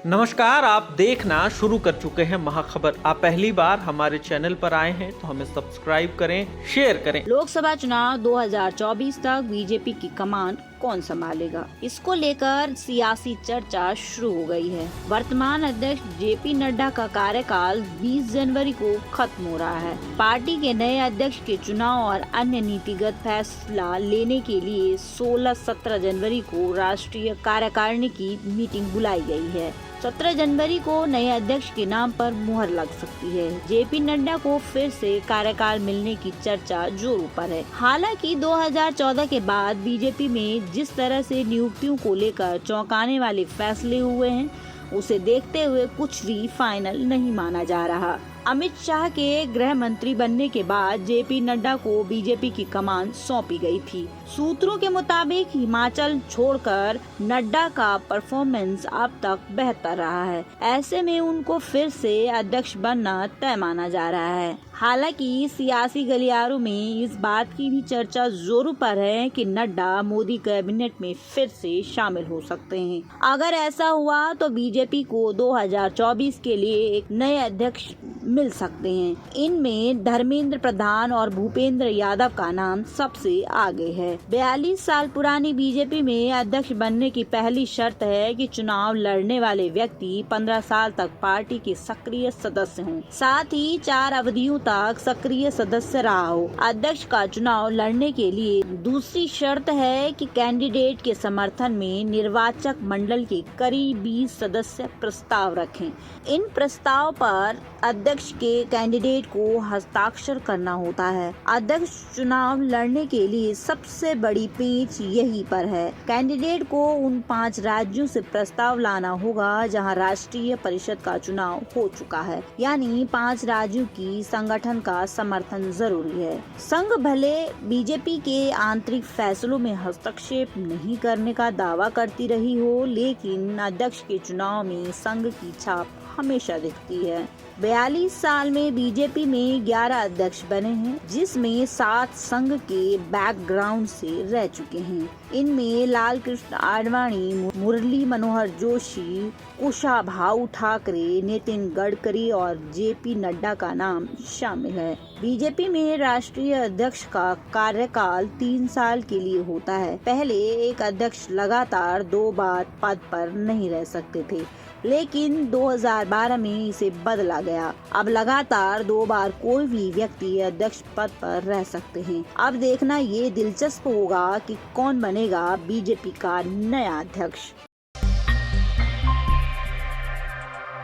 नमस्कार, आप देखना शुरू कर चुके हैं महाखबर। आप पहली बार हमारे चैनल पर आए हैं तो हमें सब्सक्राइब करें, शेयर करें। लोकसभा चुनाव 2024 तक बीजेपी की कमान कौन संभालेगा, इसको लेकर सियासी चर्चा शुरू हो गई है। वर्तमान अध्यक्ष जेपी नड्डा का कार्यकाल 20 जनवरी को खत्म हो रहा है। पार्टी के नए अध्यक्ष के चुनाव और अन्य नीतिगत फैसला लेने के लिए 16-17 जनवरी को राष्ट्रीय कार्यकारिणी की मीटिंग बुलाई गई है। 17 जनवरी को नए अध्यक्ष के नाम पर मुहर लग सकती है। जेपी नड्डा को फिर से कार्यकाल मिलने की चर्चा जोरों पर है। हालांकि 2014 के बाद बीजेपी में जिस तरह से नियुक्तियों को लेकर चौंकाने वाले फैसले हुए हैं, उसे देखते हुए कुछ भी फाइनल नहीं माना जा रहा। अमित शाह के गृह मंत्री बनने के बाद जेपी नड्डा को बीजेपी की कमान सौंपी गई थी। सूत्रों के मुताबिक हिमाचल छोड़कर नड्डा का परफॉर्मेंस अब तक बेहतर रहा है। ऐसे में उनको फिर से अध्यक्ष बनना तय माना जा रहा है। हालांकि सियासी गलियारों में इस बात की भी चर्चा जोरों पर है कि नड्डा मोदी कैबिनेट में फिर से शामिल हो सकते हैं। अगर ऐसा हुआ तो बीजेपी को 2024 के लिए एक नए अध्यक्ष मिल सकते हैं। इनमें धर्मेंद्र प्रधान और भूपेंद्र यादव का नाम सबसे आगे है। 42 साल पुरानी बीजेपी में अध्यक्ष बनने की पहली शर्त है कि चुनाव लड़ने वाले व्यक्ति 15 साल तक पार्टी के सक्रिय सदस्य हों, साथ ही 4 अवधियों तक सक्रिय सदस्य रहा हो। अध्यक्ष का चुनाव लड़ने के लिए दूसरी शर्त है कि कैंडिडेट के समर्थन में निर्वाचक मंडल के करीब 20 सदस्य प्रस्ताव रखें। इन प्रस्ताव पर अध्यक्ष के कैंडिडेट को हस्ताक्षर करना होता है। अध्यक्ष चुनाव लड़ने के लिए सबसे बड़ी पेंच यही पर है। कैंडिडेट को उन 5 राज्यों से प्रस्ताव लाना होगा जहां राष्ट्रीय परिषद का चुनाव हो चुका है, यानी 5 राज्यों की संगठन का समर्थन जरूरी है। संघ भले बीजेपी के आंतरिक फैसलों में हस्तक्षेप नहीं करने का दावा करती रही हो, लेकिन अध्यक्ष के चुनाव में संघ की छाप हमेशा दिखती है। 42 साल में बीजेपी में 11 अध्यक्ष बने हैं, जिसमें 7 संघ के बैकग्राउंड से रह चुके हैं। इनमें लाल कृष्ण आडवाणी, मुरली मनोहर जोशी, कुशाभाऊ ठाकरे, नितिन गडकरी और जेपी नड्डा का नाम शामिल है। बीजेपी में राष्ट्रीय अध्यक्ष का कार्यकाल 3 साल के लिए होता है। पहले एक अध्यक्ष लगातार 2 बार पद पर नहीं रह सकते थे, लेकिन 2012 में इसे बदला गया। अब लगातार 2 बार कोई भी व्यक्ति अध्यक्ष पद पर रह सकते हैं। अब देखना ये दिलचस्प होगा कि कौन बनेगा बीजेपी का नया अध्यक्ष।